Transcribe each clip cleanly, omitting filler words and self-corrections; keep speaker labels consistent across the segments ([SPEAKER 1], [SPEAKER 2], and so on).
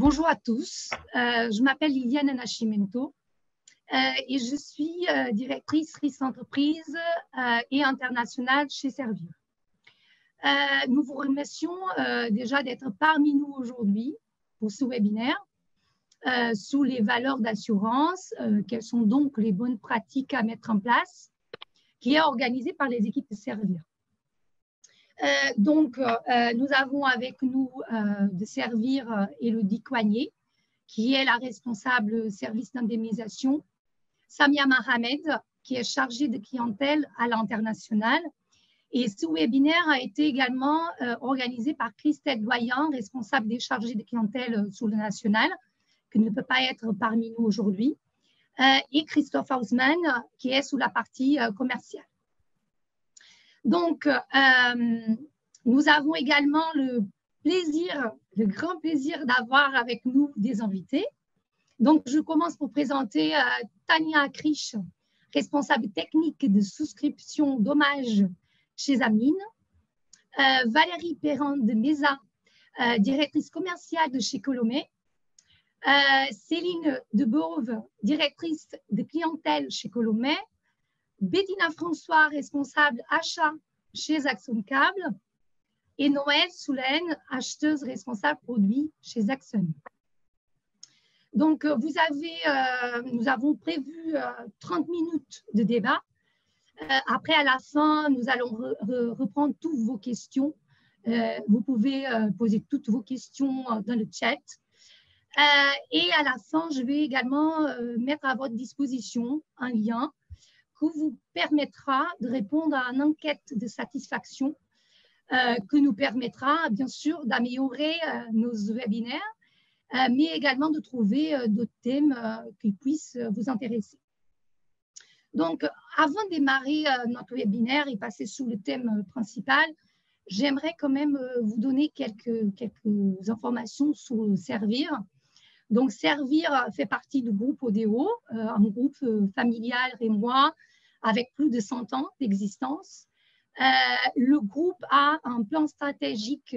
[SPEAKER 1] Bonjour à tous, je m'appelle Liliane Nascimento et je suis directrice risque entreprise et internationale chez Servir. Nous vous remercions déjà d'être parmi nous aujourd'hui pour ce webinaire sous les valeurs d'assurance, quelles sont donc les bonnes pratiques à mettre en place, qui est organisé par les équipes de Servir. Nous avons avec nous de Servir Élodie Coignet, qui est la responsable service d'indemnisation, Samia Mohamed, qui est chargée de clientèle à l'international. Et ce webinaire a été également organisé par Christelle Doyen, responsable des chargés de clientèle sur le national, qui ne peut pas être parmi nous aujourd'hui, et Christophe Hausmann, qui est sous la partie commerciale. Donc, nous avons également le grand plaisir d'avoir avec nous des invités. Donc, je commence pour présenter Tania Krisch, responsable technique de souscription dommages chez Amine, Valérie Perrin de Mesa, directrice commerciale de chez Colomé, Céline Debauve, directrice de clientèle chez Colomé, Bettina François, responsable achat chez Axon Cable, et Noël Soulaine, acheteuse responsable produit chez Axon. Donc, nous avons prévu 30 minutes de débat. Après, à la fin, nous allons reprendre toutes vos questions. Vous pouvez poser toutes vos questions dans le chat. Et à la fin, je vais également mettre à votre disposition un lien qui vous permettra de répondre à une enquête de satisfaction que nous permettra, bien sûr, d'améliorer nos webinaires, mais également de trouver d'autres thèmes qui puissent vous intéresser. Donc, avant de démarrer notre webinaire et passer sous le thème principal, j'aimerais quand même vous donner quelques informations sur Servir. Donc, Servir fait partie du groupe ODO, un groupe familial rémois avec plus de 100 ans d'existence. Le groupe a un plan stratégique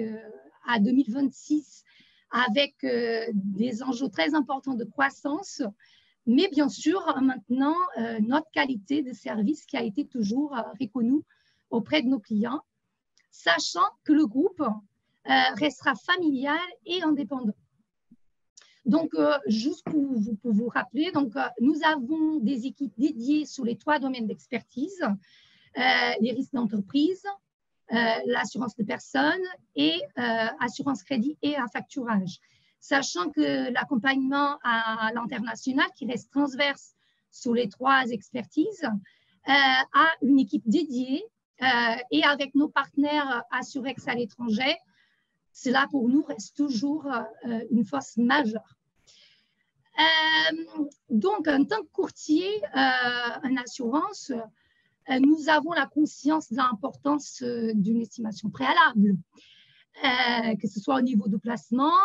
[SPEAKER 1] à 2026 avec des enjeux très importants de croissance, mais bien sûr, maintenant, notre qualité de service qui a été toujours reconnue auprès de nos clients, sachant que le groupe restera familial et indépendant. Donc, juste pour vous rappeler, donc, nous avons des équipes dédiées sur les 3 domaines d'expertise, les risques d'entreprise, l'assurance de personnes et assurance crédit et affacturage. Sachant que l'accompagnement à l'international, qui reste transverse sur les 3 expertises, a une équipe dédiée et avec nos partenaires Assurex à l'étranger, cela pour nous reste toujours une force majeure. Donc, en tant que courtier en assurance, nous avons la conscience de l'importance d'une estimation préalable, que ce soit au niveau de placement,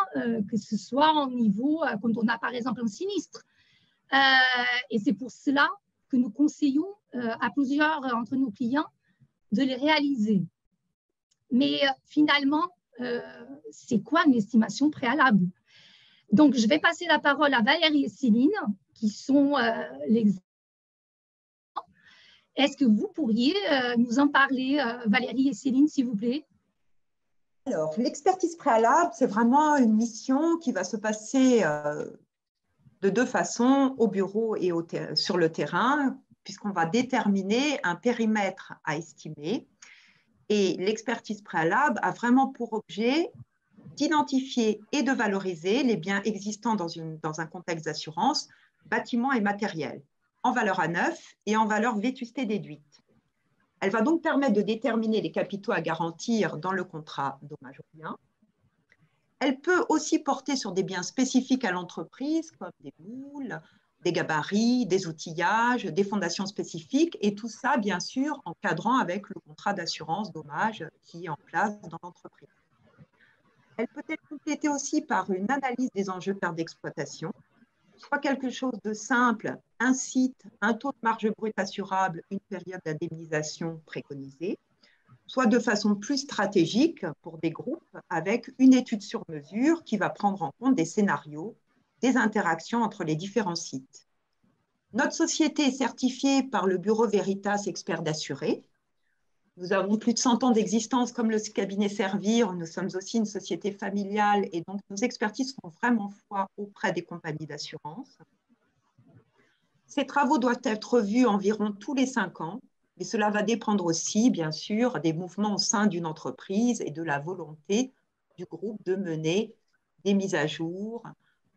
[SPEAKER 1] que ce soit au niveau, quand on a par exemple un sinistre. Et c'est pour cela que nous conseillons à plusieurs entre nos clients de les réaliser. Mais finalement, c'est quoi une estimation préalable? Donc, je vais passer la parole à Valérie et Céline, qui sont les... Est-ce que vous pourriez nous en parler, Valérie et Céline, s'il vous plaît?
[SPEAKER 2] Alors, l'expertise préalable, c'est vraiment une mission qui va se passer de 2 façons, au bureau et sur le terrain, puisqu'on va déterminer un périmètre à estimer. Et l'expertise préalable a vraiment pour objet d'identifier et de valoriser les biens existants dans un contexte d'assurance, bâtiments et matériels, en valeur à neuf et en valeur vétusté déduite. Elle va donc permettre de déterminer les capitaux à garantir dans le contrat dommage aux biens. Elle peut aussi porter sur des biens spécifiques à l'entreprise, comme des moules, des gabarits, des outillages, des fondations spécifiques, et tout ça, bien sûr, en cadrant avec le contrat d'assurance dommage qui est en place dans l'entreprise. Elle peut être complétée aussi par une analyse des enjeux de perte d'exploitation, soit quelque chose de simple, un site, un taux de marge brute assurable, une période d'indemnisation préconisée, soit de façon plus stratégique pour des groupes, avec une étude sur mesure qui va prendre en compte des scénarios, des interactions entre les différents sites. Notre société est certifiée par le bureau Veritas Expert d'assurés. Nous avons plus de 100 ans d'existence comme le cabinet Servir. Nous sommes aussi une société familiale et donc nos expertises font vraiment foi auprès des compagnies d'assurance. Ces travaux doivent être revus environ tous les 5 ans, mais cela va dépendre aussi, bien sûr, des mouvements au sein d'une entreprise et de la volonté du groupe de mener des mises à jour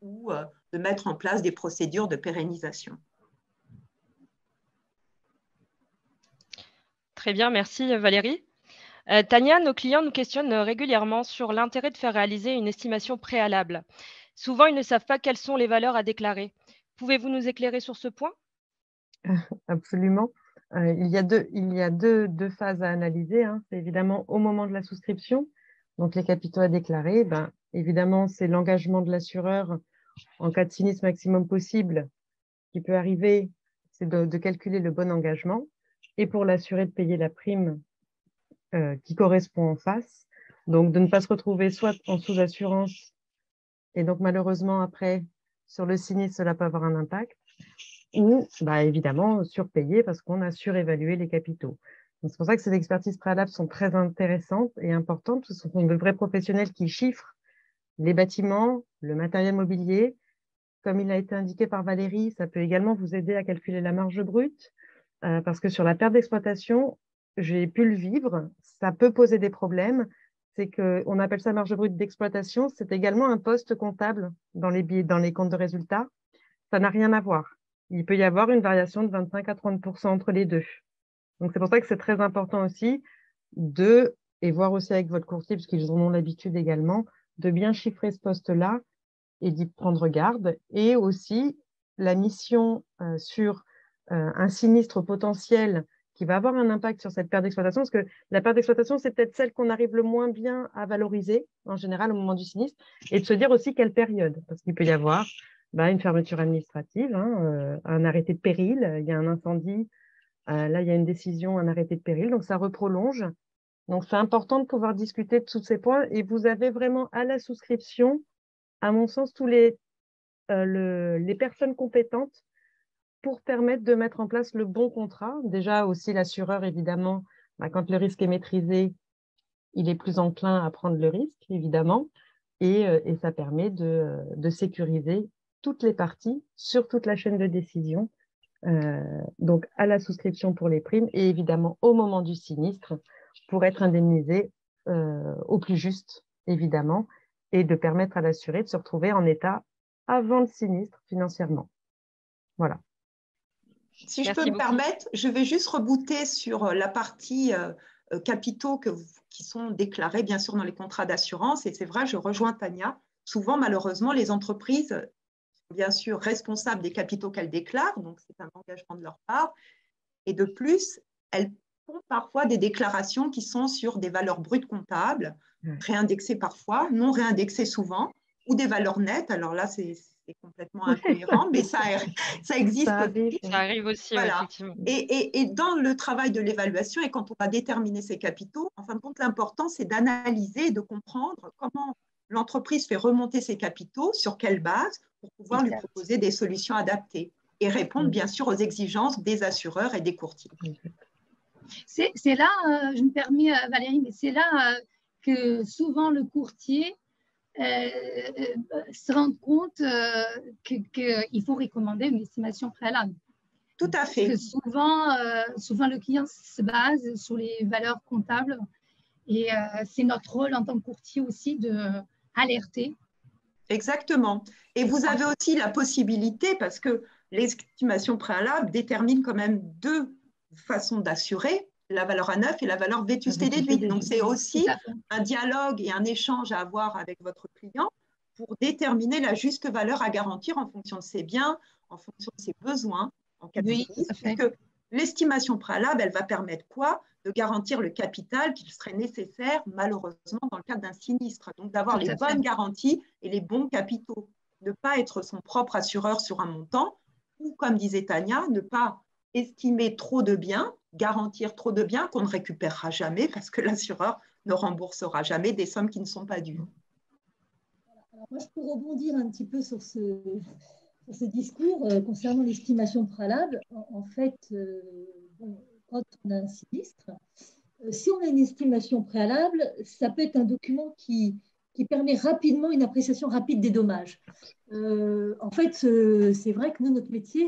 [SPEAKER 2] ou de mettre en place des procédures de pérennisation.
[SPEAKER 3] Très bien, merci Valérie. Tania, nos clients nous questionnent régulièrement sur l'intérêt de faire réaliser une estimation préalable. Souvent, ils ne savent pas quelles sont les valeurs à déclarer. Pouvez-vous nous éclairer sur ce point?
[SPEAKER 4] Absolument. Il y a deux phases à analyser. Hein. C'est évidemment au moment de la souscription. Donc, les capitaux à déclarer, évidemment, c'est l'engagement de l'assureur en cas de sinistre maximum possible qui peut arriver, c'est de calculer le bon engagement et pour l'assuré de payer la prime qui correspond en face. Donc, de ne pas se retrouver soit en sous-assurance et donc malheureusement après, sur le sinistre, cela peut avoir un impact ou évidemment surpayer parce qu'on a surévalué les capitaux. C'est pour ça que ces expertises préalables sont très intéressantes et importantes. Ce sont de vrais professionnels qui chiffrent les bâtiments, le matériel mobilier. Comme il a été indiqué par Valérie, ça peut également vous aider à calculer la marge brute parce que sur la perte d'exploitation, j'ai pu le vivre, ça peut poser des problèmes. C'est qu'on appelle ça marge brute d'exploitation. C'est également un poste comptable dans les comptes de résultats. Ça n'a rien à voir. Il peut y avoir une variation de 25 à 30% entre les deux. Donc, c'est pour ça que c'est très important aussi et voir aussi avec votre courtier, parce qu'ils en ont l'habitude également, de bien chiffrer ce poste-là et d'y prendre garde. Et aussi, la mission sur un sinistre potentiel qui va avoir un impact sur cette perte d'exploitation, parce que la perte d'exploitation, c'est peut-être celle qu'on arrive le moins bien à valoriser, en général, au moment du sinistre, et de se dire aussi quelle période, parce qu'il peut y avoir une fermeture administrative, un arrêté de péril, il y a un incendie, là, il y a une décision, un arrêté de péril, donc ça reprolonge. Donc, c'est important de pouvoir discuter de tous ces points, et vous avez vraiment à la souscription, à mon sens, tous les personnes compétentes pour permettre de mettre en place le bon contrat. Déjà aussi l'assureur, évidemment, quand le risque est maîtrisé, il est plus enclin à prendre le risque, évidemment, et ça permet de sécuriser toutes les parties sur toute la chaîne de décision, donc à la souscription pour les primes et évidemment au moment du sinistre pour être indemnisé au plus juste, évidemment, et de permettre à l'assuré de se retrouver en état avant le sinistre financièrement. Voilà.
[SPEAKER 2] Si je peux me permettre, je vais juste rebooter sur la partie capitaux qui sont déclarés, bien sûr, dans les contrats d'assurance. Et c'est vrai, je rejoins Tania. Souvent, malheureusement, les entreprises sont bien sûr responsables des capitaux qu'elles déclarent, donc c'est un engagement de leur part. Et de plus, elles font parfois des déclarations qui sont sur des valeurs brutes comptables, réindexées parfois, non réindexées souvent, ou des valeurs nettes. Alors là, c'est complètement incohérent, mais ça existe.
[SPEAKER 3] Ça arrive aussi,
[SPEAKER 2] voilà.
[SPEAKER 3] effectivement.
[SPEAKER 2] Et dans le travail de l'évaluation, et quand on va déterminer ces capitaux, en fin de compte, l'important, c'est d'analyser et de comprendre comment l'entreprise fait remonter ses capitaux, sur quelle base, pour pouvoir lui proposer des solutions adaptées et répondre, bien sûr, aux exigences des assureurs et des courtiers.
[SPEAKER 1] C'est là, je me permets, Valérie, mais c'est là que souvent le courtier se rend compte qu'il faut recommander une estimation préalable.
[SPEAKER 2] Tout à fait.
[SPEAKER 1] Parce que souvent, le client se base sur les valeurs comptables et c'est notre rôle en tant que courtier aussi d'alerter.
[SPEAKER 2] Exactement. Et vous avez aussi la possibilité, parce que l'estimation préalable détermine quand même deux façons d'assurer, la valeur à neuf et la valeur vétusté déduite. Donc, c'est aussi un dialogue et un échange à avoir avec votre client pour déterminer la juste valeur à garantir en fonction de ses biens, en fonction de ses besoins en cas de sinistre. Parce que l'estimation préalable, elle va permettre quoi? De garantir le capital qu'il serait nécessaire, malheureusement, dans le cadre d'un sinistre. Donc, d'avoir les bonnes garanties et les bons capitaux. Ne pas être son propre assureur sur un montant ou, comme disait Tania, ne pas estimer trop de biens, garantir trop de biens qu'on ne récupérera jamais parce que l'assureur ne remboursera jamais des sommes qui ne sont pas dues.
[SPEAKER 5] Alors moi, je peux rebondir un petit peu sur ce discours concernant l'estimation préalable. En fait, bon, quand on a un sinistre, si on a une estimation préalable, ça peut être un document qui permet rapidement une appréciation rapide des dommages. En fait, c'est vrai que nous, notre métier,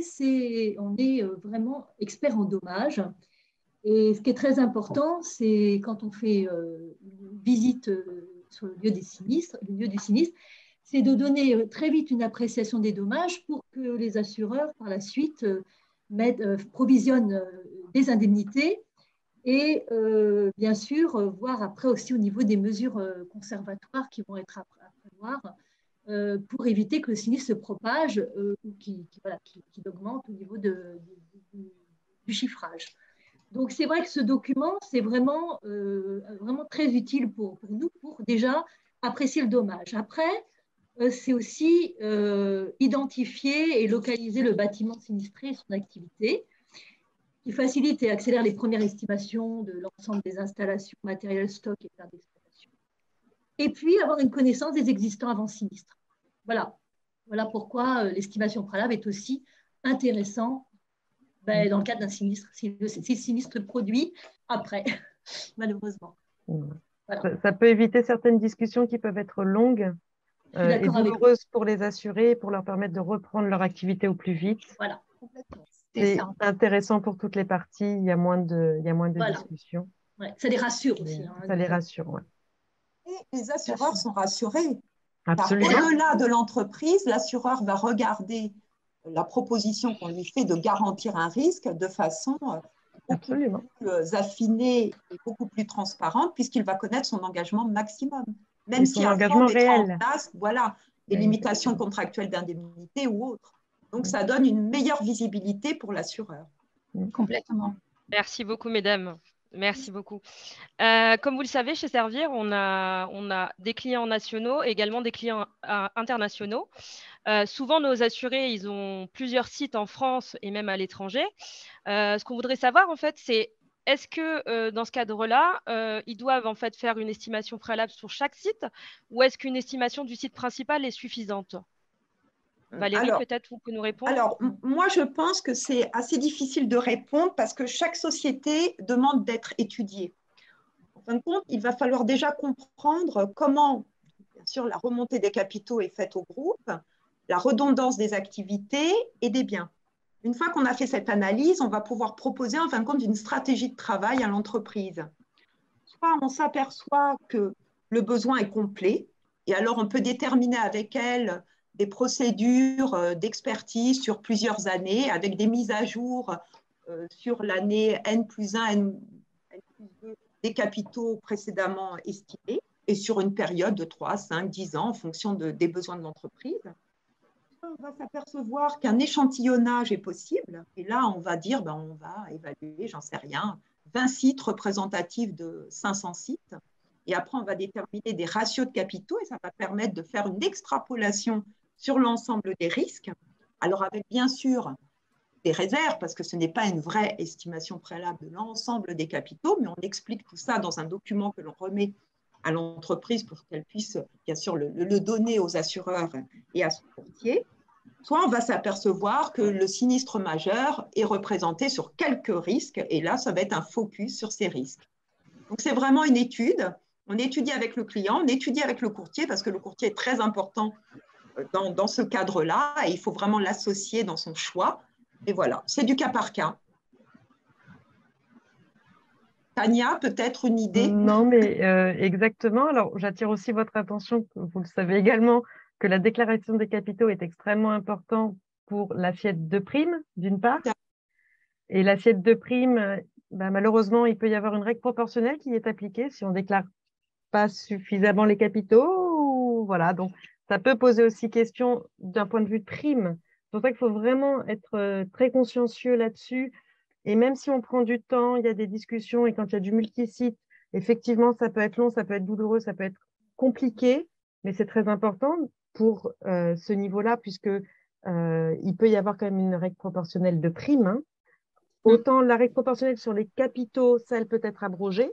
[SPEAKER 5] on est vraiment expert en dommages. Et ce qui est très important, c'est quand on fait une visite sur le lieu du sinistre, c'est de donner très vite une appréciation des dommages pour que les assureurs, par la suite, provisionnent des indemnités et bien sûr, voir après aussi au niveau des mesures conservatoires qui vont être à prévoir pour éviter que le sinistre se propage ou qu'il augmente au niveau du chiffrage. Donc, c'est vrai que ce document, c'est vraiment très utile pour nous, pour déjà apprécier le dommage. Après, c'est aussi identifier et localiser le bâtiment sinistré et son activité, qui facilite et accélère les premières estimations de l'ensemble des installations, matériel, stock et pertes d'exploitation. Et puis, avoir une connaissance des existants avant sinistre. Voilà pourquoi l'estimation préalable est aussi intéressant dans le cadre d'un sinistre, si le sinistre produit après, malheureusement.
[SPEAKER 4] Voilà. Ça peut éviter certaines discussions qui peuvent être longues et douloureuses pour les assurés, pour leur permettre de reprendre leur activité au plus vite.
[SPEAKER 5] Voilà, complètement.
[SPEAKER 4] C'est intéressant pour toutes les parties, il y a moins de discussions.
[SPEAKER 5] Ouais, ça les rassure aussi.
[SPEAKER 4] Ça les rassure, ouais.
[SPEAKER 2] Et les assureurs sont rassurés.
[SPEAKER 4] Absolument.
[SPEAKER 2] Au-delà de l'entreprise, l'assureur va regarder la proposition qu'on lui fait de garantir un risque de façon beaucoup plus affinée et beaucoup plus transparente, puisqu'il va connaître son engagement maximum. Même si
[SPEAKER 4] engagement réel.
[SPEAKER 2] En place, des limitations contractuelles d'indemnité ou autres. Donc, ça donne une meilleure visibilité pour l'assureur.
[SPEAKER 1] Complètement.
[SPEAKER 3] Merci beaucoup, mesdames. Merci beaucoup. Comme vous le savez, chez Servir, on a des clients nationaux et également des clients internationaux. Souvent, nos assurés, ils ont plusieurs sites en France et même à l'étranger. Ce qu'on voudrait savoir, en fait, c'est est-ce que dans ce cadre-là, ils doivent en fait faire une estimation préalable sur chaque site ou est-ce qu'une estimation du site principal est suffisante? Valérie, peut-être vous pouvez nous répondre.
[SPEAKER 2] Alors, moi, je pense que c'est assez difficile de répondre parce que chaque société demande d'être étudiée. En fin de compte, il va falloir déjà comprendre comment, bien sûr, la remontée des capitaux est faite au groupe, la redondance des activités et des biens. Une fois qu'on a fait cette analyse, on va pouvoir proposer, en fin de compte, une stratégie de travail à l'entreprise. Soit on s'aperçoit que le besoin est complet, et alors on peut déterminer avec elle des procédures d'expertise sur plusieurs années, avec des mises à jour sur l'année N+1, N+2 des capitaux précédemment estimés, et sur une période de 3, 5, 10 ans en fonction des besoins de l'entreprise. On va s'apercevoir qu'un échantillonnage est possible, et là on va dire, on va évaluer, j'en sais rien, 20 sites représentatifs de 500 sites, et après on va déterminer des ratios de capitaux, et ça va permettre de faire une extrapolation sur l'ensemble des risques, alors avec bien sûr des réserves, parce que ce n'est pas une vraie estimation préalable de l'ensemble des capitaux, mais on explique tout ça dans un document que l'on remet à l'entreprise pour qu'elle puisse bien sûr le donner aux assureurs et à son courtier. Soit on va s'apercevoir que le sinistre majeur est représenté sur quelques risques, et là, ça va être un focus sur ces risques. Donc, c'est vraiment une étude. On étudie avec le client, on étudie avec le courtier, parce que le courtier est très important dans ce cadre-là, et il faut vraiment l'associer dans son choix. Et voilà, c'est du cas par cas. Tania, peut-être une idée?
[SPEAKER 4] Non, mais exactement. Alors, j'attire aussi votre attention, vous le savez également, que la déclaration des capitaux est extrêmement importante pour l'assiette de prime, d'une part. Et l'assiette de prime, malheureusement, il peut y avoir une règle proportionnelle qui est appliquée si on ne déclare pas suffisamment les capitaux. Voilà, donc ça peut poser aussi question d'un point de vue de prime. C'est pour ça qu'il faut vraiment être très consciencieux là-dessus. Et même si on prend du temps, il y a des discussions, et quand il y a du multisite, effectivement, ça peut être long, ça peut être douloureux, ça peut être compliqué, mais c'est très important pour ce niveau-là, puisque il peut y avoir quand même une règle proportionnelle de prime. Autant la règle proportionnelle sur les capitaux, ça, elle peut être abrogée,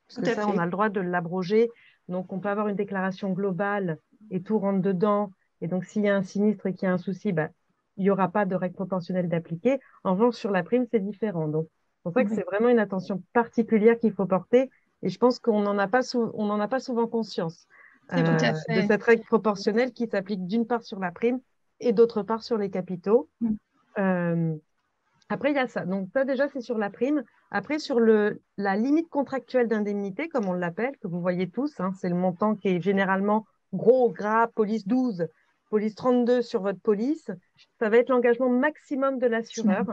[SPEAKER 4] parce que ça,
[SPEAKER 2] fait.
[SPEAKER 4] on a le droit de l'abroger. Donc, on peut avoir une déclaration globale et tout rentre dedans. Et donc, s'il y a un sinistre et qu'il y a un souci, bah, il n'y aura pas de règle proportionnelle d'appliquer. En revanche, sur la prime, c'est différent. Donc, c'est pour ça que c'est vraiment une attention particulière qu'il faut porter. Et je pense qu'on n'en a pas souvent conscience de cette règle proportionnelle qui s'applique d'une part sur la prime et d'autre part sur les capitaux. Après, il y a ça. Donc, ça, déjà, c'est sur la prime. Après, sur la limite contractuelle d'indemnité, comme on l'appelle, que vous voyez tous, hein, c'est le montant qui est généralement gros, gras, police 12, police 32 sur votre police. Ça va être l'engagement maximum de l'assureur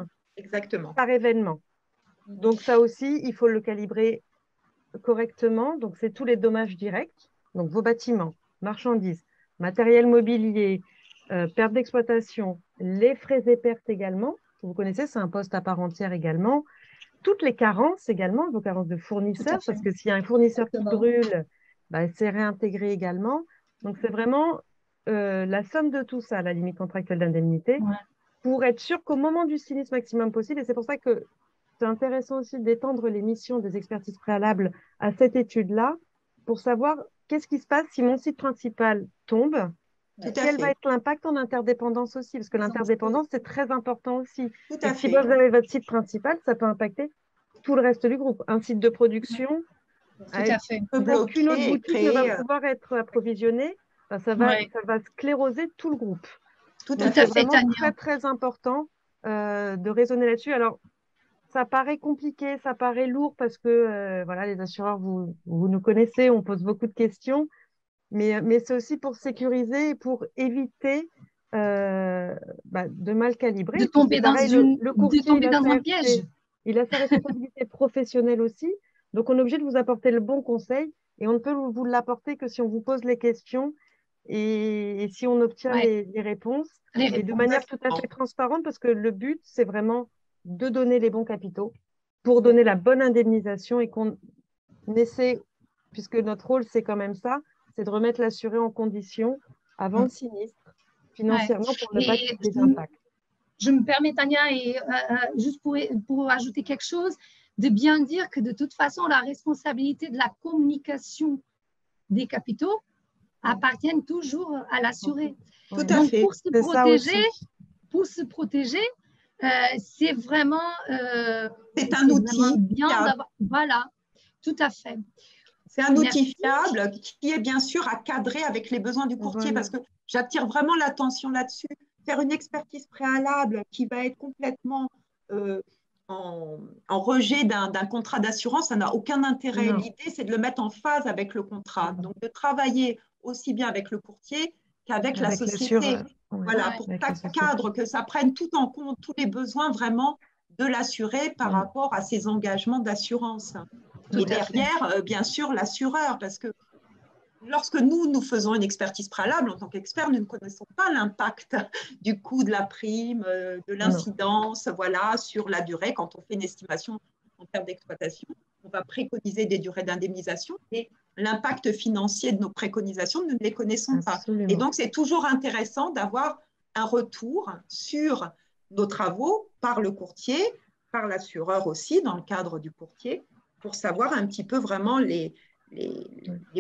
[SPEAKER 4] par événement. Donc, ça aussi, il faut le calibrer correctement. Donc, c'est tous les dommages directs. Donc, vos bâtiments, marchandises, matériel mobilier, perte d'exploitation, les frais et pertes également. Vous connaissez, c'est un poste à part entière également. Toutes les carences également, vos carences de fournisseurs, parce que s'il y a un fournisseur qui brûle, bah, c'est réintégré également. Donc, c'est vraiment la somme de tout ça, la limite contractuelle d'indemnité, pour être sûr qu'au moment du sinistre maximum possible, et c'est pour ça que c'est intéressant aussi d'étendre les missions des expertises préalables à cette étude-là, pour savoir qu'est-ce qui se passe si mon site principal tombe. Quel va être l'impact en interdépendance aussi? Parce que l'interdépendance, c'est très important aussi. Si vous avez votre site principal, ça peut impacter tout le reste du groupe. Un site de production, aucune autre boutique ne va pouvoir être approvisionnée. Ben, ça va scléroser tout le groupe. C'est vraiment très, très important de raisonner là-dessus. Alors, ça paraît compliqué, ça paraît lourd parce que voilà, les assureurs, vous nous connaissez, on pose beaucoup de questions. Mais c'est aussi pour sécuriser et pour éviter de mal calibrer.
[SPEAKER 1] De tomber dans un piège.
[SPEAKER 4] Il a sa responsabilité professionnelle aussi. Donc, on est obligé de vous apporter le bon conseil et on ne peut vous l'apporter que si on vous pose les questions et si on obtient les réponses. Et de manière tout à fait transparente parce que le but, c'est vraiment de donner les bons capitaux pour donner la bonne indemnisation et qu'on essaie, puisque notre rôle, c'est quand même ça, c'est de remettre l'assuré en condition avant le sinistre, financièrement, pour ne pas qu'il y ait des impacts.
[SPEAKER 1] Je me permets, Tania, et juste pour ajouter quelque chose, de bien dire que de toute façon, la responsabilité de la communication des capitaux appartient toujours à l'assuré.
[SPEAKER 2] Tout à fait.
[SPEAKER 1] Pour se protéger, c'est vraiment
[SPEAKER 2] c'est un outil
[SPEAKER 1] bien d'avoir. Voilà, tout à fait.
[SPEAKER 2] C'est un outil fiable qui est bien sûr à cadrer avec les besoins du courtier parce que j'attire vraiment l'attention là-dessus. Faire une expertise préalable qui va être complètement en rejet d'un contrat d'assurance, ça n'a aucun intérêt. L'idée, c'est de le mettre en phase avec le contrat. Donc, de travailler aussi bien avec le courtier qu'avec la société. Voilà, pour cadre, que ça prenne tout en compte, tous les besoins vraiment de l'assuré par rapport à ses engagements d'assurance. Et derrière, bien sûr, l'assureur, parce que lorsque nous faisons une expertise préalable, en tant qu'expert, nous ne connaissons pas l'impact du coût de la prime, de l'incidence, voilà, sur la durée. Quand on fait une estimation en termes d'exploitation, on va préconiser des durées d'indemnisation et l'impact financier de nos préconisations, nous ne les connaissons pas. Et donc, c'est toujours intéressant d'avoir un retour sur nos travaux par le courtier, par l'assureur aussi, dans le cadre du courtier, pour savoir un petit peu vraiment les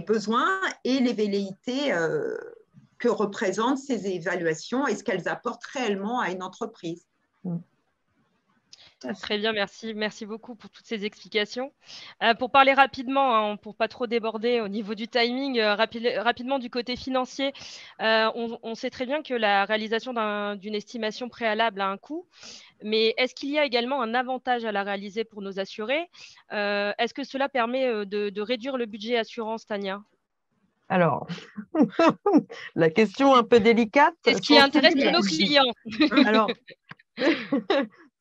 [SPEAKER 2] besoins et les velléités que représentent ces évaluations et ce qu'elles apportent réellement à une entreprise.
[SPEAKER 3] Très bien, merci. Merci beaucoup pour toutes ces explications. Pour parler rapidement, pour ne pas trop déborder au niveau du timing, rapidement du côté financier, on sait très bien que la réalisation d'une estimation préalable a un coût, mais est-ce qu'il y a également un avantage à la réaliser pour nos assurés? Est-ce que cela permet de réduire le budget assurance, Tania?
[SPEAKER 4] Alors, la question un peu délicate.
[SPEAKER 3] C'est ce qui intéresse tous nos clients.
[SPEAKER 4] Alors,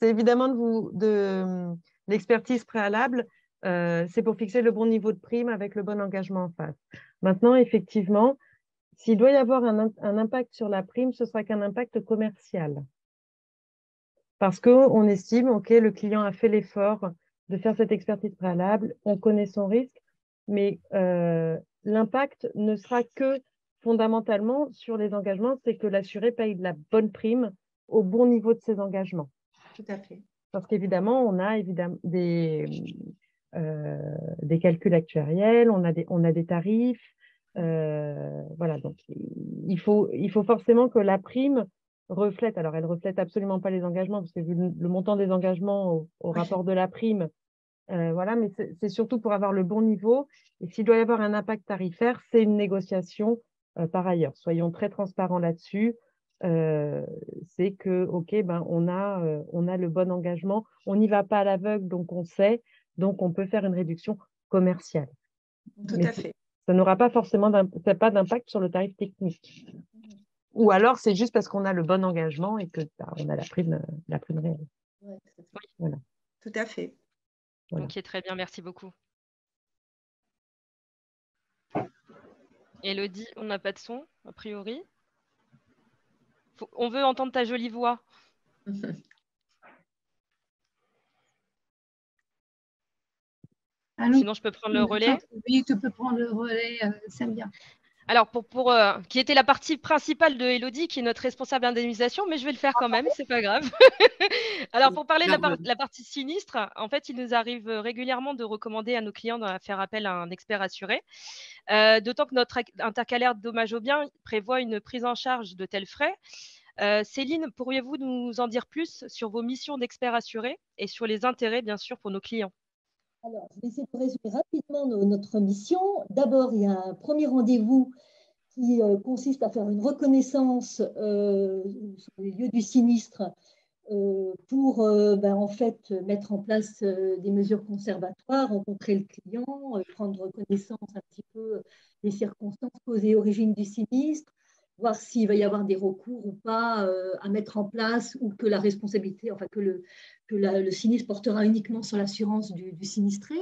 [SPEAKER 4] c'est évidemment de l'expertise préalable, c'est pour fixer le bon niveau de prime avec le bon engagement en face. Maintenant, effectivement, s'il doit y avoir un impact sur la prime, ce sera qu'un impact commercial. Parce qu'on estime, OK, le client a fait l'effort de faire cette expertise préalable, on connaît son risque, mais l'impact ne sera que fondamentalement sur les engagements, c'est que l'assuré paye de la bonne prime au bon niveau de ses engagements.
[SPEAKER 2] Tout à fait.
[SPEAKER 4] parce qu'évidemment, on a des calculs actuariels, on a des tarifs. Voilà, donc il faut forcément que la prime reflète. Alors, elle ne reflète absolument pas les engagements, parce que vu le montant des engagements au rapport de la prime, voilà, mais c'est surtout pour avoir le bon niveau. Et s'il doit y avoir un impact tarifaire, c'est une négociation par ailleurs. Soyons très transparents là-dessus. C'est que, OK, ben, on a le bon engagement. On n'y va pas à l'aveugle, donc on sait. Donc, on peut faire une réduction commerciale.
[SPEAKER 2] Tout
[SPEAKER 4] Mais
[SPEAKER 2] à fait.
[SPEAKER 4] ça n'aura pas forcément pas d'impact sur le tarif technique. Ou alors, c'est juste parce qu'on a le bon engagement et que on a la prime réelle.
[SPEAKER 5] Ouais,
[SPEAKER 4] voilà.
[SPEAKER 2] Tout à fait.
[SPEAKER 4] Voilà.
[SPEAKER 3] Ok, très bien, merci beaucoup. Élodie, on n'a pas de son, a priori. On veut entendre ta jolie voix. Sinon, je peux prendre le relais.
[SPEAKER 1] Oui, tu peux prendre le relais, Samia.
[SPEAKER 3] Alors, qui était la partie principale de Élodie, qui est notre responsable d'indemnisation, mais je vais le faire quand même, c'est pas grave. Alors, pour parler de la partie sinistre, en fait, il nous arrive régulièrement de recommander à nos clients de faire appel à un expert assuré. D'autant que notre intercalaire de dommages aux biens prévoit une prise en charge de tels frais. Céline, pourriez-vous nous en dire plus sur vos missions d'expert assuré et sur les intérêts, bien sûr, pour nos clients?
[SPEAKER 5] Alors, je vais essayer de résumer rapidement notre mission. D'abord, il y a un premier rendez-vous qui consiste à faire une reconnaissance sur les lieux du sinistre pour en fait mettre en place des mesures conservatoires, rencontrer le client, prendre connaissance un petit peu des circonstances causées et origines du sinistre, voir s'il va y avoir des recours ou pas à mettre en place, ou que la responsabilité, enfin que le sinistre portera uniquement sur l'assurance du sinistré.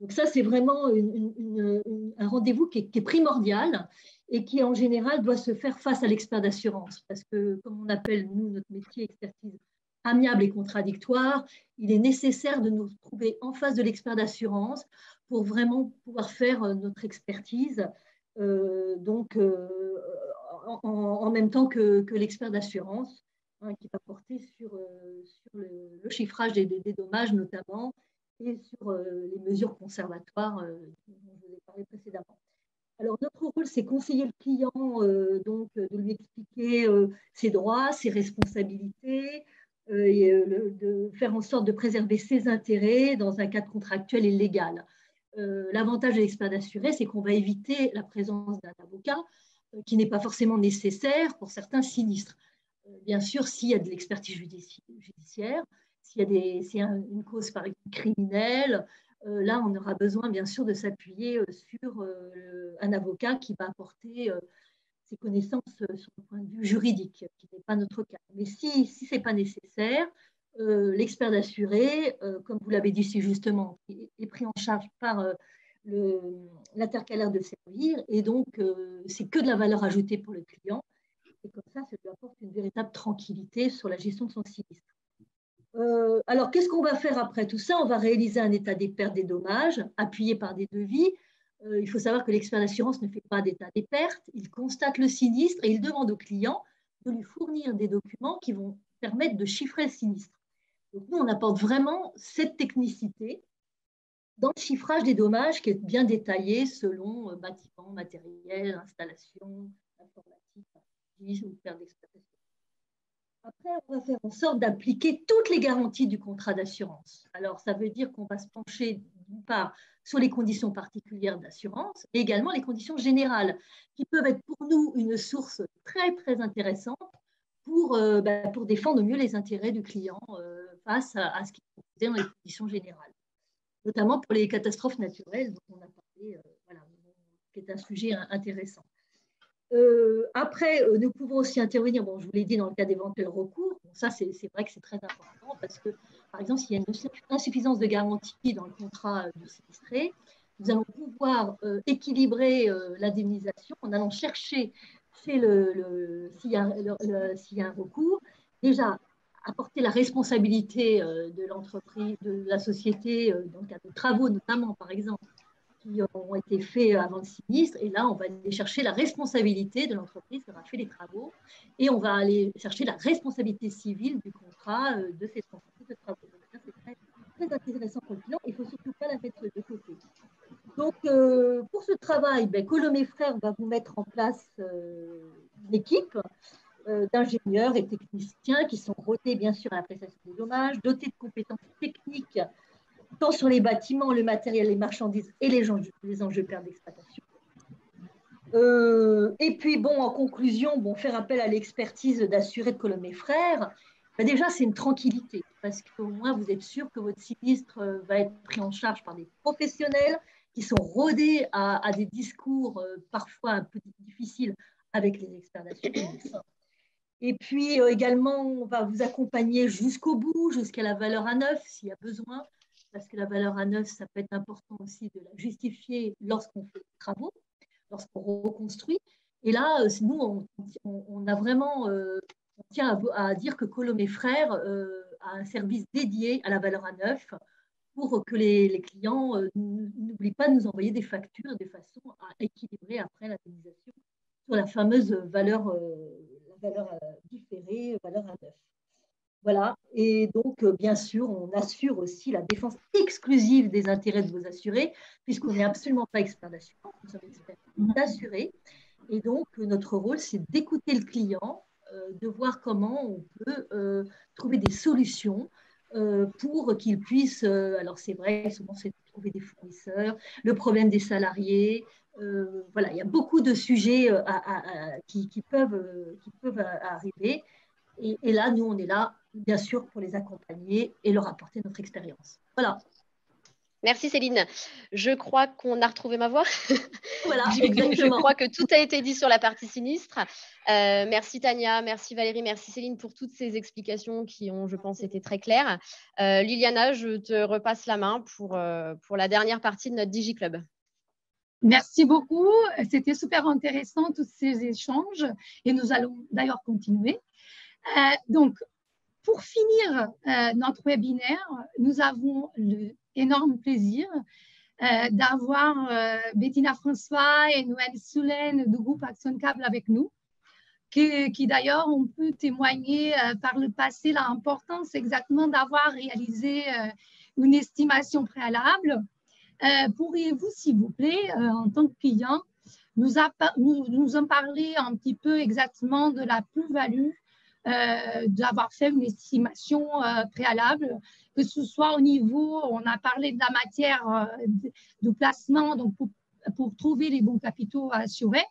[SPEAKER 5] Donc ça, c'est vraiment un rendez-vous qui est primordial et qui, en général, doit se faire face à l'expert d'assurance. Parce que, comme on appelle, nous, notre métier, expertise amiable et contradictoire, il est nécessaire de nous trouver en face de l'expert d'assurance pour vraiment pouvoir faire notre expertise en même temps que l'expert d'assurance, qui va porter sur le chiffrage des dommages notamment, et sur les mesures conservatoires dont je vous ai parlé précédemment. Alors, notre rôle, c'est conseiller le client, donc de lui expliquer ses droits, ses responsabilités, et de faire en sorte de préserver ses intérêts dans un cadre contractuel et légal. L'avantage de l'expert assuré, c'est qu'on va éviter la présence d'un avocat qui n'est pas forcément nécessaire pour certains sinistres. Bien sûr, s'il y a de l'expertise judiciaire, s'il y a une cause par exemple criminelle, là, on aura besoin, bien sûr, de s'appuyer sur un avocat qui va apporter ses connaissances sur le point de vue juridique, qui n'est pas notre cas. Mais si ce n'est pas nécessaire, l'expert d'assuré, comme vous l'avez dit si justement, est pris en charge par l'intercalaire de servir, et donc c'est que de la valeur ajoutée pour le client. Et comme ça lui apporte une véritable tranquillité sur la gestion de son sinistre. Alors, qu'est-ce qu'on va faire après tout ça? On va réaliser un état des pertes, des dommages, appuyé par des devis. Il faut savoir que l'expert d'assurance ne fait pas d'état des pertes. Il constate le sinistre et il demande au client de lui fournir des documents qui vont permettre de chiffrer le sinistre. Donc, nous, on apporte vraiment cette technicité dans le chiffrage des dommages qui est bien détaillé selon bâtiment, matériel, installation, informatique, ou perte d'exploitation. Après, on va faire en sorte d'appliquer toutes les garanties du contrat d'assurance. Alors, ça veut dire qu'on va se pencher d'une part sur les conditions particulières d'assurance et également les conditions générales, qui peuvent être pour nous une source très, très intéressante pour défendre au mieux les intérêts du client face à ce qui est proposé dans les conditions générales, notamment pour les catastrophes naturelles dont on a parlé, qui est un sujet intéressant. Après, nous pouvons aussi intervenir, je vous l'ai dit, dans le cas d'éventuels recours. Bon, ça, c'est vrai que c'est très important parce que, par exemple, s'il y a une insuffisance de garantie dans le contrat du sinistré, nous allons pouvoir équilibrer l'indemnisation en allant chercher s'il y a un recours, déjà apporter la responsabilité de l'entreprise, de la société, dans le cas de travaux notamment, par exemple, qui ont été faits avant le sinistre. Et là, on va aller chercher la responsabilité de l'entreprise qui aura fait les travaux et on va aller chercher la responsabilité civile du contrat de cette entreprise de travaux. Donc, très intéressant pour le client. Il ne faut surtout pas la mettre de côté. Donc, pour ce travail, Colomé Frères va vous mettre en place une équipe d'ingénieurs et techniciens qui sont rodés, bien sûr, à la prestation des dommages, dotés de compétences techniques, tant sur les bâtiments, le matériel, les marchandises et les enjeux pertes d'exploitation. Et puis, bon, en conclusion, faire appel à l'expertise d'assurés de Colomé Frères, déjà, c'est une tranquillité, parce qu'au moins, vous êtes sûr que votre sinistre va être pris en charge par des professionnels qui sont rodés à des discours parfois un peu difficiles avec les experts d'assurance. Et puis, également, on va vous accompagner jusqu'au bout, jusqu'à la valeur à neuf, s'il y a besoin, parce que la valeur à neuf, ça peut être important aussi de la justifier lorsqu'on fait des travaux, lorsqu'on reconstruit. Et là, nous, on a vraiment, on tient à dire que Colomé Frères a un service dédié à la valeur à neuf pour que les clients n'oublient pas de nous envoyer des factures de façon à équilibrer après l'indemnisation sur la fameuse valeur, différée, valeur à neuf. Voilà, et donc, bien sûr, on assure aussi la défense exclusive des intérêts de vos assurés, puisqu'on n'est absolument pas expert d'assurance, nous sommes experts d'assurés. Et donc, notre rôle, c'est d'écouter le client, de voir comment on peut trouver des solutions pour qu'il puisse, alors c'est vrai, souvent c'est de trouver des fournisseurs, le problème des salariés, voilà, il y a beaucoup de sujets qui peuvent arriver. Et là, nous, on est là, bien sûr, pour les accompagner et leur apporter notre expérience. Voilà.
[SPEAKER 6] Merci Céline. Je crois qu'on a retrouvé ma voix.
[SPEAKER 5] Voilà,
[SPEAKER 6] exactement. Je crois que tout a été dit sur la partie sinistre. Merci Tania, merci Valérie, merci Céline pour toutes ces explications qui ont, je pense, été très claires. Liliana, je te repasse la main pour la dernière partie de notre DigiClub.
[SPEAKER 1] Merci beaucoup. C'était super intéressant, tous ces échanges. Et nous allons d'ailleurs continuer. Donc, pour finir notre webinaire, nous avons l'énorme plaisir d'avoir Bettina François et Noël Soulaine du groupe Action Câble avec nous, qui d'ailleurs ont pu témoigner par le passé l'importance exactement d'avoir réalisé une estimation préalable. Pourriez-vous, s'il vous plaît, en tant que client, nous en parler un petit peu exactement de la plus-value d'avoir fait une estimation préalable, que ce soit au niveau, on a parlé de la matière de placement, donc pour trouver les bons capitaux à assurer,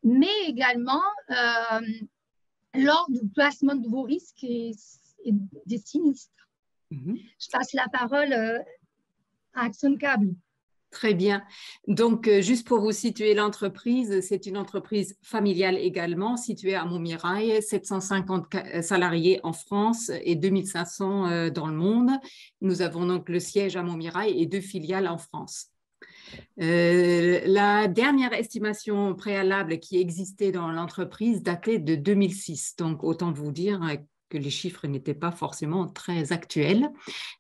[SPEAKER 1] mais également lors du placement de vos risques et des sinistres. Je passe la parole à Action Câble.
[SPEAKER 7] Très bien. Donc, juste pour vous situer l'entreprise, c'est une entreprise familiale également, située à Montmirail, 750 salariés en France et 2500 dans le monde. Nous avons donc le siège à Montmirail et 2 filiales en France. La dernière estimation préalable qui existait dans l'entreprise datait de 2006. Donc, autant vous dire que les chiffres n'étaient pas forcément très actuels.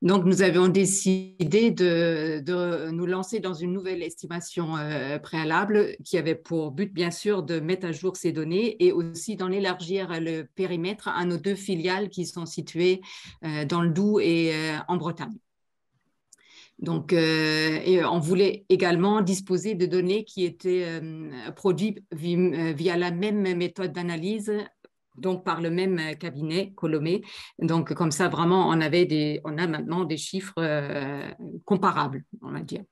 [SPEAKER 7] Donc, nous avions décidé de nous lancer dans une nouvelle estimation préalable qui avait pour but, bien sûr, de mettre à jour ces données et aussi d'en élargir le périmètre à nos 2 filiales qui sont situées dans le Doubs et en Bretagne. Donc, et on voulait également disposer de données qui étaient produites via la même méthode d'analyse, donc par le même cabinet, Colomé. Donc, comme ça, vraiment, on a maintenant des chiffres comparables, on va dire.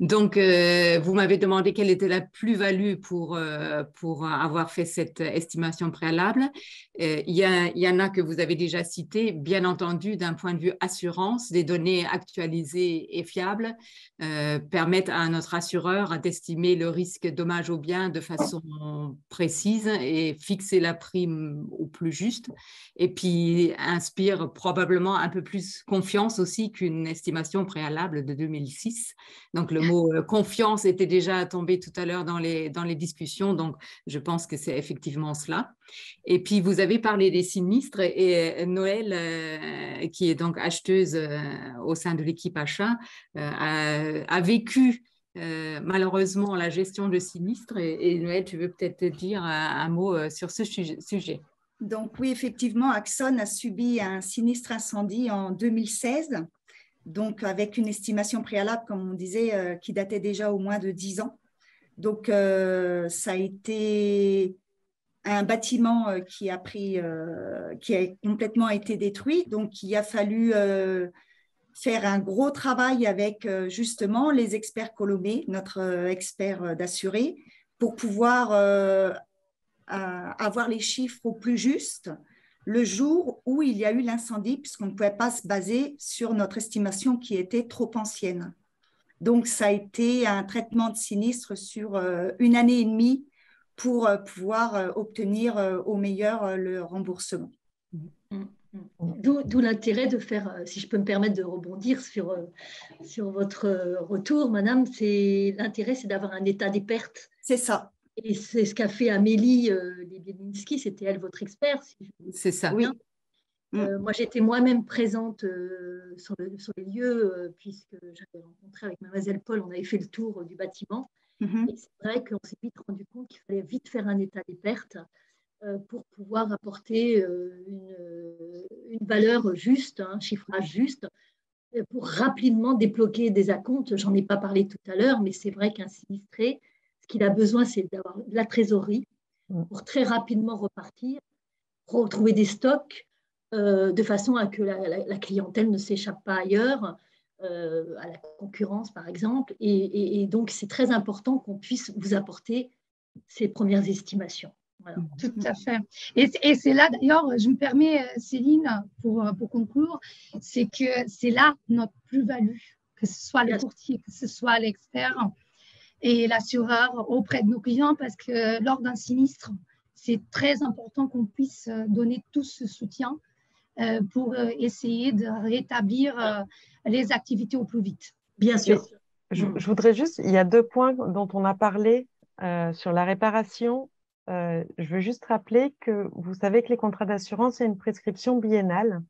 [SPEAKER 7] Donc, vous m'avez demandé quelle était la plus-value pour avoir fait cette estimation préalable. Il y en a que vous avez déjà cité, bien entendu, d'un point de vue assurance, des données actualisées et fiables permettent à notre assureur d'estimer le risque dommage aux biens de façon précise et fixer la prime au plus juste. Et puis, inspire probablement un peu plus confiance aussi qu'une estimation préalable de 2006. Donc, le mot confiance était déjà tombé tout à l'heure dans les discussions, donc je pense que c'est effectivement cela. Et puis, vous avez parlé des sinistres et Noël, qui est donc acheteuse au sein de l'équipe achat, a vécu malheureusement la gestion de sinistres. Et Noël, tu veux peut-être dire un mot sur ce sujet.
[SPEAKER 8] Donc oui, effectivement, Axon a subi un sinistre incendie en 2016 donc avec une estimation préalable, comme on disait, qui datait déjà au moins de 10 ans. Donc, ça a été un bâtiment qui a complètement été détruit. Donc, il a fallu faire un gros travail avec justement les experts Colomé, notre expert d'assuré, pour pouvoir avoir les chiffres au plus juste le jour où il y a eu l'incendie, puisqu'on ne pouvait pas se baser sur notre estimation qui était trop ancienne. Donc, ça a été un traitement de sinistre sur 1 année et demie pour pouvoir obtenir au meilleur le remboursement.
[SPEAKER 5] D'où l'intérêt de faire, si je peux me permettre de rebondir sur votre retour, madame, l'intérêt, c'est d'avoir un état des pertes.
[SPEAKER 8] C'est ça.
[SPEAKER 5] Et c'est ce qu'a fait Amélie Lebiedzinski, c'était elle votre expert.
[SPEAKER 7] C'est ça.
[SPEAKER 8] Oui.
[SPEAKER 5] Moi, j'étais moi-même présente sur les lieux, puisque j'avais rencontré avec mademoiselle Paul, on avait fait le tour du bâtiment. Et c'est vrai qu'on s'est vite rendu compte qu'il fallait vite faire un état des pertes pour pouvoir apporter une valeur juste, un chiffrage juste, pour rapidement débloquer des acomptes. J'en ai pas parlé tout à l'heure, mais c'est vrai qu'un sinistré, ce qu'il a besoin, c'est d'avoir de la trésorerie pour très rapidement repartir, retrouver des stocks, de façon à que la clientèle ne s'échappe pas ailleurs, à la concurrence par exemple. Et donc, c'est très important qu'on puisse vous apporter ces premières estimations. Voilà.
[SPEAKER 1] Tout à fait. Et c'est là, d'ailleurs, je me permets, Céline, pour conclure, c'est que c'est là notre plus-value, que ce soit le courtier, que ce soit l'expert et l'assureur auprès de nos clients, parce que lors d'un sinistre, c'est très important qu'on puisse donner tout ce soutien pour essayer de rétablir les activités au plus vite.
[SPEAKER 5] Bien sûr.
[SPEAKER 4] Je voudrais juste, il y a 2 points dont on a parlé sur la réparation. Je veux juste rappeler que vous savez que les contrats d'assurance, c'est une prescription biennale.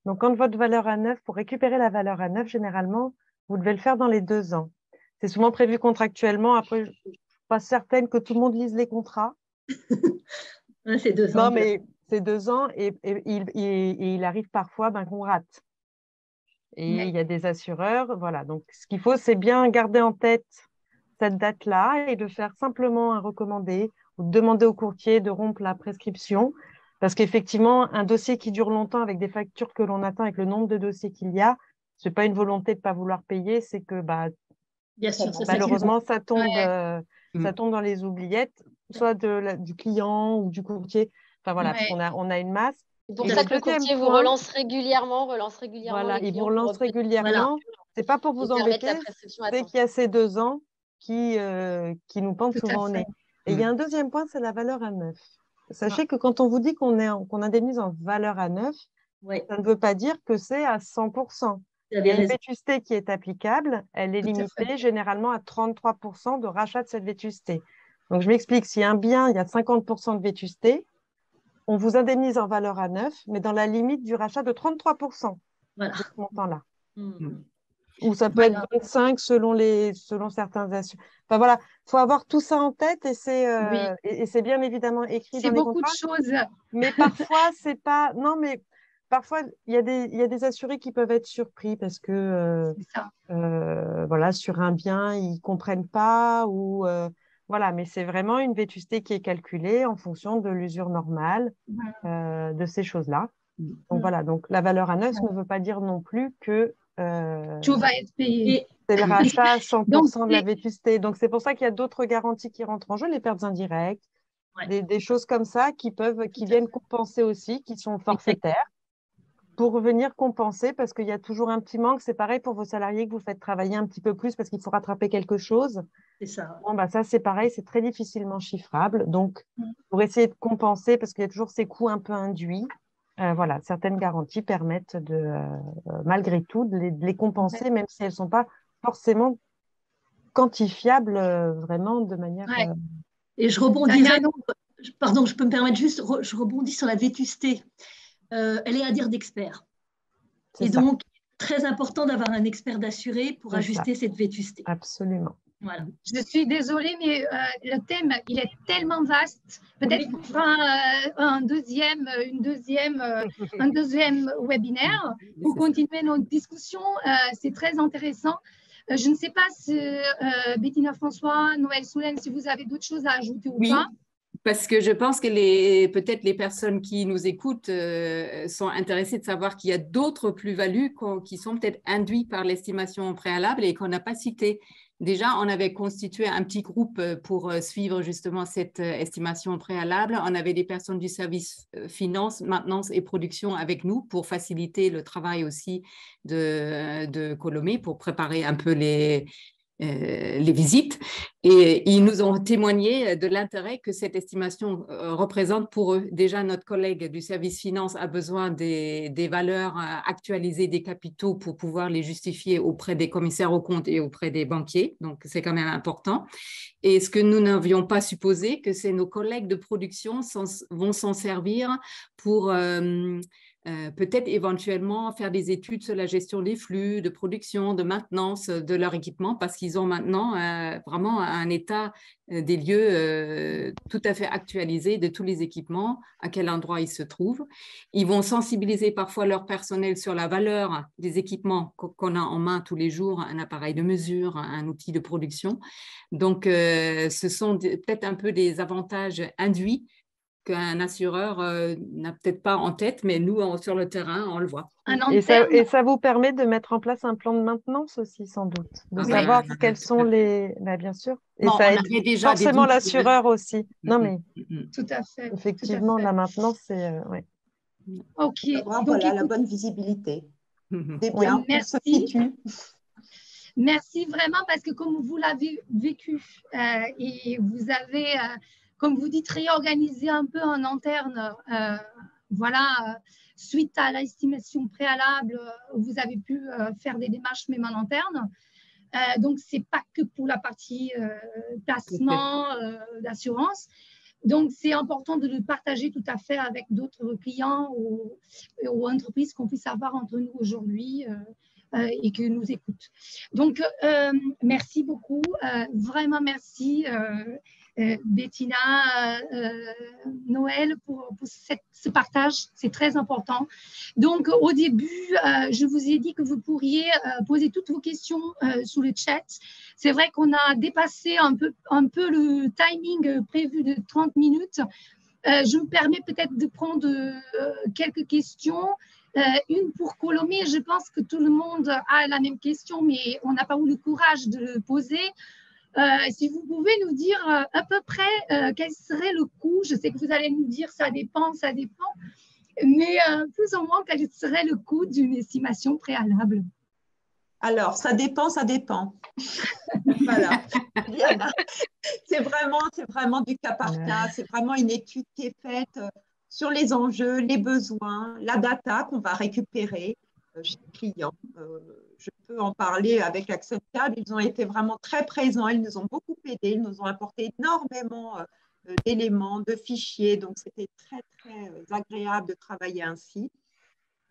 [SPEAKER 4] Donc, quand votre valeur à neuf, pour récupérer la valeur à neuf, généralement, vous devez le faire dans les 2 ans. C'est souvent prévu contractuellement. Après, je ne suis pas certaine que tout le monde lise les contrats.
[SPEAKER 5] C'est 2 ans.
[SPEAKER 4] Non, mais c'est 2 ans et il arrive parfois qu'on rate. Et il y a des assureurs. Voilà. Donc, ce qu'il faut, c'est bien garder en tête cette date-là et de faire simplement un recommandé ou de demander au courtier de rompre la prescription. Parce qu'effectivement, un dossier qui dure longtemps avec des factures que l'on atteint, avec le nombre de dossiers qu'il y a, ce n'est pas une volonté de ne pas vouloir payer, c'est que
[SPEAKER 5] bien sûr,
[SPEAKER 4] malheureusement, ça tombe dans les oubliettes, soit du client ou du courtier. Enfin voilà, parce qu'on a une masse.
[SPEAKER 6] C'est pour ça que le courtier vous relance régulièrement.
[SPEAKER 4] Voilà, il vous relance régulièrement. Voilà. Ce n'est pas pour vous embêter, c'est qu'il y a ces 2 ans qui nous pendent souvent au nez. Et il y a un deuxième point, c'est la valeur à neuf. Sachez que quand on vous dit qu'on indemnise en valeur à neuf, ça ne veut pas dire que c'est à 100%. Il y a une vétusté qui est applicable, elle est limitée généralement à 33% de rachat de cette vétusté. Donc, je m'explique, si un bien, il y a 50% de vétusté, on vous indemnise en valeur à neuf, mais dans la limite du rachat de 33% de ce montant-là. Ou ça peut être 25 selon certains assureurs. Enfin voilà, il faut avoir tout ça en tête et c'est bien évidemment écrit dans les contrats.
[SPEAKER 1] C'est beaucoup de choses.
[SPEAKER 4] Mais parfois, c'est pas… Non, mais parfois, il y a des assurés qui peuvent être surpris parce que voilà, sur un bien, ils ne comprennent pas ou… voilà, mais c'est vraiment une vétusté qui est calculée en fonction de l'usure normale de ces choses-là. Donc voilà, donc la valeur à neuf ne veut pas dire non plus que
[SPEAKER 1] tout va être payé.
[SPEAKER 4] C'est le rachat à 100% de la vétusté. Donc c'est pour ça qu'il y a d'autres garanties qui rentrent en jeu, les pertes indirectes, des choses comme ça qui viennent compenser aussi, qui sont forfaitaires, pour venir compenser parce qu'il y a toujours un petit manque. C'est pareil pour vos salariés que vous faites travailler un petit peu plus parce qu'il faut rattraper quelque chose.
[SPEAKER 5] C'est ça.
[SPEAKER 4] Bon, ça, c'est pareil, c'est très difficilement chiffrable. Donc, pour essayer de compenser, parce qu'il y a toujours ces coûts un peu induits, voilà, certaines garanties permettent malgré tout de les compenser, même si elles ne sont pas forcément quantifiables vraiment de manière…
[SPEAKER 5] Et je rebondirai… Pardon, je peux me permettre juste… Je rebondis sur la vétusté. Elle est à dire d'expert. Et donc, très important d'avoir un expert d'assuré pour ajuster cette vétusté.
[SPEAKER 4] Absolument.
[SPEAKER 1] Voilà. Je suis désolée, mais le thème, il est tellement vaste. Peut-être qu'on fera un deuxième webinaire pour continuer notre discussion. C'est très intéressant. Je ne sais pas si Bettina François, Noël Soulaine, si vous avez d'autres choses à ajouter ou pas.
[SPEAKER 7] Parce que je pense que peut-être les personnes qui nous écoutent sont intéressées de savoir qu'il y a d'autres plus-values qui sont peut-être induites par l'estimation préalable et qu'on n'a pas citées. Déjà, on avait constitué un petit groupe pour suivre justement cette estimation préalable. On avait des personnes du service finance, maintenance et production avec nous pour faciliter le travail aussi de Colomé, pour préparer un peu les visites, et ils nous ont témoigné de l'intérêt que cette estimation représente pour eux. Déjà, notre collègue du service finance a besoin des valeurs actualisées des capitaux pour pouvoir les justifier auprès des commissaires aux comptes et auprès des banquiers, donc c'est quand même important. Et ce que nous n'avions pas supposé, que c'est nos collègues de production vont s'en servir pour peut-être éventuellement faire des études sur la gestion des flux de production, de maintenance de leur équipement, parce qu'ils ont maintenant vraiment un état des lieux tout à fait actualisé de tous les équipements, à quel endroit ils se trouvent. Ils vont sensibiliser parfois leur personnel sur la valeur des équipements qu'on a en main tous les jours, un appareil de mesure, un outil de production. Donc, ce sont peut-être un peu des avantages induits qu'un assureur n'a peut-être pas en tête, mais nous, sur le terrain, on le voit.
[SPEAKER 4] Et ça vous permet de mettre en place un plan de maintenance aussi, sans doute, de savoir quels sont les… bien sûr. Et
[SPEAKER 7] bon,
[SPEAKER 4] ça aide déjà forcément l'assureur aussi. Non, mais
[SPEAKER 1] tout à fait.
[SPEAKER 4] Effectivement, tout à fait. La maintenance, c'est… ouais.
[SPEAKER 1] OK.
[SPEAKER 2] Donc, voilà, la bonne visibilité. C'est bien, on se situe.
[SPEAKER 1] Merci vraiment, parce que comme vous l'avez vécu et vous avez… comme vous dites, réorganiser un peu en interne, suite à l'estimation préalable, vous avez pu faire des démarches même en interne. Donc, ce n'est pas que pour la partie placement d'assurance. Donc, c'est important de le partager tout à fait avec d'autres clients ou entreprises qu'on puisse avoir entre nous aujourd'hui et qui nous écoutent. Donc, merci beaucoup. Vraiment, merci. Bettina, Noël, pour ce partage, c'est très important. Donc, au début, je vous ai dit que vous pourriez poser toutes vos questions sous le chat. C'est vrai qu'on a dépassé un peu le timing prévu de 30 minutes. Je me permets peut-être de prendre quelques questions. Une pour Colomé, je pense que tout le monde a la même question, mais on n'a pas eu le courage de le poser. Si vous pouvez nous dire à peu près quel serait le coût, je sais que vous allez nous dire ça dépend, mais plus ou moins quel serait le coût d'une estimation préalable?
[SPEAKER 2] Alors, ça dépend. Voilà. C'est vraiment du cas par cas, c'est vraiment une étude qui est faite sur les enjeux, les besoins, la data qu'on va récupérer chez le client. Je peux en parler avec Axon Cable. Ils ont été vraiment très présents. Ils nous ont beaucoup aidés. Ils nous ont apporté énormément d'éléments, de fichiers. Donc, c'était très, très agréable de travailler ainsi.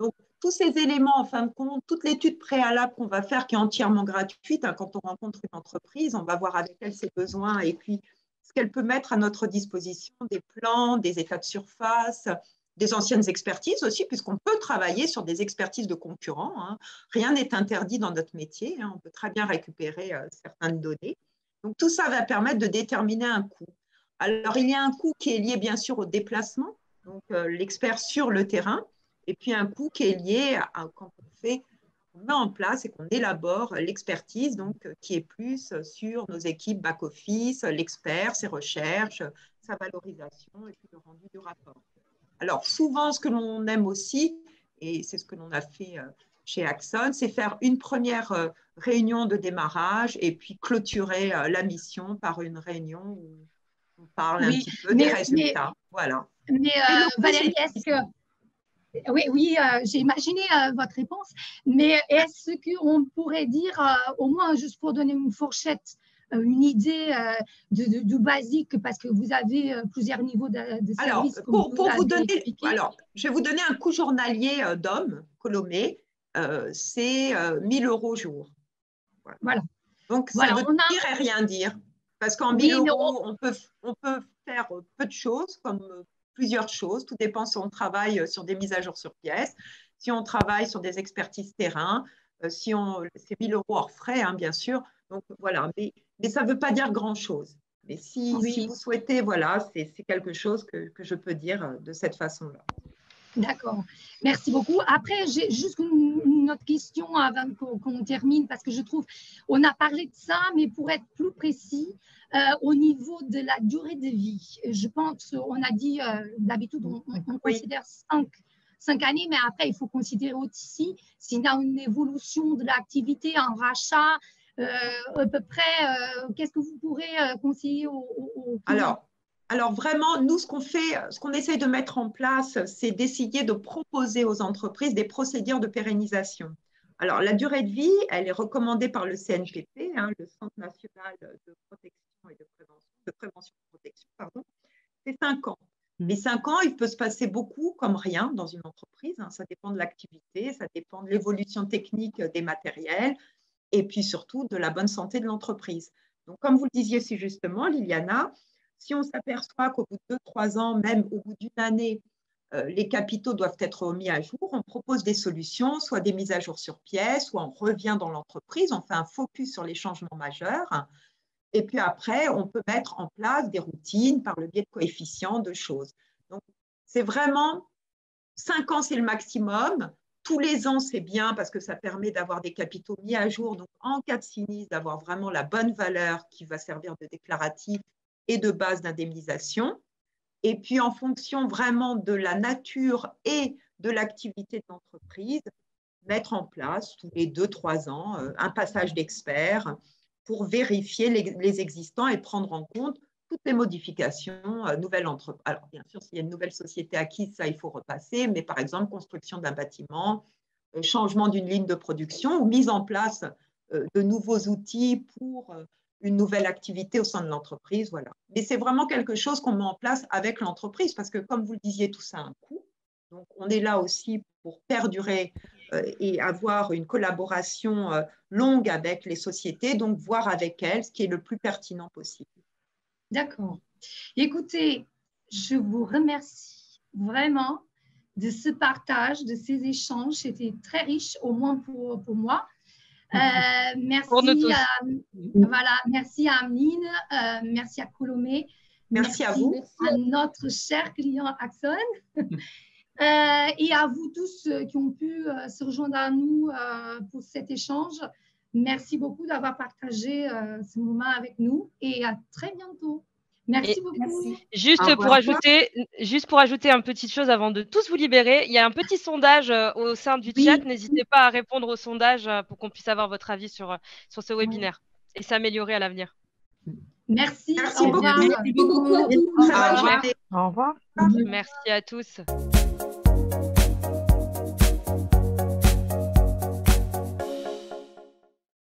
[SPEAKER 2] Donc, tous ces éléments, en fin de compte, toute l'étude préalable qu'on va faire, qui est entièrement gratuite, quand on rencontre une entreprise, on va voir avec elle ses besoins et puis ce qu'elle peut mettre à notre disposition, des plans, des états de surface, des anciennes expertises aussi, puisqu'on peut travailler sur des expertises de concurrents. Hein. Rien n'est interdit dans notre métier. Hein. On peut très bien récupérer certaines données. Donc, tout ça va permettre de déterminer un coût. Alors, il y a un coût qui est lié, bien sûr, au déplacement, donc l'expert sur le terrain, et puis un coût qui est lié à quand on met en place et qu'on élabore l'expertise, donc qui est plus sur nos équipes back-office, l'expert, ses recherches, sa valorisation et puis le rendu du rapport. Alors, souvent, ce que l'on aime aussi, et c'est ce que l'on a fait chez Axon, c'est faire une première réunion de démarrage et puis clôturer la mission par une réunion où on parle un petit peu des résultats. Voilà.
[SPEAKER 1] Mais Valérie, est-ce que… Oui, j'ai imaginé votre réponse, mais est-ce qu'on pourrait dire, au moins juste pour donner une fourchette, une idée du basique, parce que vous avez plusieurs niveaux de service.
[SPEAKER 2] Alors, je vais vous donner un coût journalier d'homme, Colomé, c'est 1 000 € jour.
[SPEAKER 1] Voilà.
[SPEAKER 2] Donc,
[SPEAKER 1] Voilà,
[SPEAKER 2] ça veut dire et rien dire. Parce qu'en 1000 euros, on peut faire peu de choses, comme plusieurs choses. Tout dépend si on travaille sur des mises à jour sur pièces, si on travaille sur des expertises terrain, c'est 1000 euros hors frais, hein, bien sûr. Donc, voilà. Mais ça ne veut pas dire grand-chose. Mais si vous souhaitez, voilà, c'est quelque chose que je peux dire de cette façon-là.
[SPEAKER 1] D'accord, merci beaucoup. Après, j'ai juste une autre question avant qu'on termine, parce que je trouve, on a parlé de ça, mais pour être plus précis, au niveau de la durée de vie, je pense, on a dit, d'habitude, on considère 5 années, mais après, il faut considérer aussi s'il y a une évolution de l'activité, un rachat, à peu près, qu'est-ce que vous pourrez conseiller aux clients?
[SPEAKER 2] Alors vraiment, nous, ce qu'on essaie de mettre en place, c'est d'essayer de proposer aux entreprises des procédures de pérennisation. Alors, la durée de vie, elle est recommandée par le CNPP, hein, le Centre national de protection et de prévention de protection, pardon, c'est 5 ans. Mais 5 ans, il peut se passer beaucoup comme rien dans une entreprise, hein. Ça dépend de l'activité, ça dépend de l'évolution technique des matériels et puis surtout de la bonne santé de l'entreprise. Donc, comme vous le disiez si justement, Liliana, si on s'aperçoit qu'au bout de 2-3 ans, même au bout d'une année, les capitaux doivent être mis à jour, on propose des solutions, soit des mises à jour sur pièces, soit on revient dans l'entreprise, on fait un focus sur les changements majeurs. Et puis après, on peut mettre en place des routines par le biais de coefficients, de choses. Donc, c'est vraiment 5 ans, c'est le maximum. Tous les ans, c'est bien parce que ça permet d'avoir des capitaux mis à jour. Donc, en cas de sinistre, d'avoir vraiment la bonne valeur qui va servir de déclaratif et de base d'indemnisation. Et puis, en fonction vraiment de la nature et de l'activité de l'entreprise, mettre en place tous les 2-3 ans un passage d'experts pour vérifier les existants et prendre en compte toutes les modifications, nouvelles entreprises. Alors, bien sûr, s'il y a une nouvelle société acquise, ça, il faut repasser, mais par exemple, construction d'un bâtiment, changement d'une ligne de production ou mise en place de nouveaux outils pour une nouvelle activité au sein de l'entreprise. Voilà. Mais c'est vraiment quelque chose qu'on met en place avec l'entreprise parce que, comme vous le disiez, tout ça a un coût. Donc, on est là aussi pour perdurer et avoir une collaboration longue avec les sociétés, donc voir avec elles ce qui est le plus pertinent possible.
[SPEAKER 1] D'accord. Écoutez, je vous remercie vraiment de ce partage, de ces échanges. C'était très riche, au moins pour moi. Merci,
[SPEAKER 3] pour nous tous.
[SPEAKER 1] Merci à Ameline, merci à Colomé,
[SPEAKER 2] merci à vous,
[SPEAKER 1] à notre cher client Axon. Et à vous tous qui ont pu se rejoindre à nous pour cet échange. Merci beaucoup d'avoir partagé ce moment avec nous et à très bientôt. Merci beaucoup. Merci.
[SPEAKER 3] Juste pour ajouter une petite chose avant de tous vous libérer, il y a un petit sondage au sein du chat. N'hésitez pas à répondre au sondage pour qu'on puisse avoir votre avis sur ce webinaire et s'améliorer à l'avenir.
[SPEAKER 1] Merci.
[SPEAKER 2] Merci beaucoup.
[SPEAKER 5] Merci beaucoup à tous.
[SPEAKER 4] Au revoir.
[SPEAKER 3] Merci à tous.